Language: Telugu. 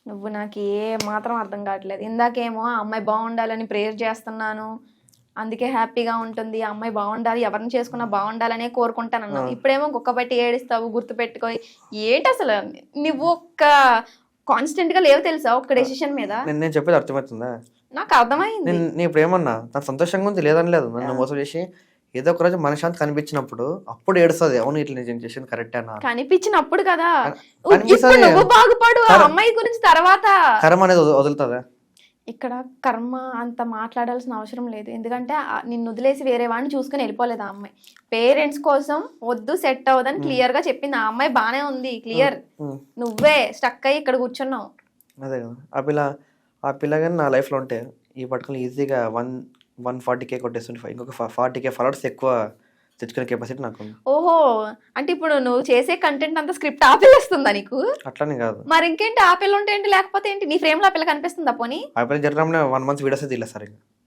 నువ్వు నాకు ఏ మాత్రం అర్థం కావట్లేదు. ఇందాకేమో ఆ అమ్మాయి బాగుండాలని ప్రేయర్ చేస్తున్నాను, అందుకే హ్యాపీగా ఉంటుంది, ఆ అమ్మాయి బాగుండాలి, ఎవరిని చేసుకున్నా బాగుండాలనే కోరుకుంటానన్నావు. ఇప్పుడేమో కుక్కబట్టి ఏడుస్తావు, గుర్తు పెట్టుకో. ఏంటి అసలు నువ్వు ఒక్క కాన్స్టెంట్ గా లేవు తెలుసా ఒక్క డెసిషన్ మీద? నేను చెప్పేది అర్థమవుతుందా? నాకు అర్థమైంది. నేను ఇప్పుడు ఏమన్నా నాకు సంతోషంగా ఉంది లేదని లేదు, నన్ను మోసం చేసి ఏదో ఒక రోజు మనశ్శాంతి కనిపించినప్పుడు అప్పుడు ఏడుస్తుంది, అవును ఇట్లా నేను చేసింది కరెక్ట్ అన్న కనిపించినప్పుడు కదా. కనిపిస్తుంది. ఇప్పుడు నువ్వు బాగుపడు, ఆ అమ్మాయి గురించి తర్వాత. కర్మ అనేది వదులుతుందా? ఇక్కడ కర్మ అంత మాట్లాడాల్సిన అవసరం లేదు. ఎందుకంటే నిన్ను వదిలేసి వేరే వాడిని చూసుకుని వెళ్ళిపోలేదు ఆ అమ్మాయి. పేరెంట్స్ కోసం వద్దు, సెట్ అవ్వదని క్లియర్ గా చెప్పింది. ఆ అమ్మాయి బానే ఉంది, క్లియర్. నువ్వే స్టక్ అయ్యి ఇక్కడ కూర్చున్నావు. అదే కదా, ఆ పిల్ల కానీ నా లైఫ్లో ఉంటే ఈ పట్టుకుని ఈజీగా 140K కొట్టేస్తుంటే ఇంకొక 40K ఫాలోవర్స్ ఎక్కువ తెచ్చుకునే కెపాసిటీ నాకు ఉంది. ఓహో, అంటే ఇప్పుడు నువ్వు చేసే కంటెంట్ అంతా స్క్రిప్ట్ ఆపిల్లేస్తుందా నీకు? అట్లానే కాదు మరి ఇంకేంటి, ఆపిల్ ఉంటే ఏంటి, లేకపోతే ఏంటి? నీ ఫ్రేమ్ లో ఆ పిల్ల కనిపిస్తుందా పోనీ? ఆ పిల్ల జరగడం 1 month వీడియోస్ తీయలేదు సార్. ఇంకా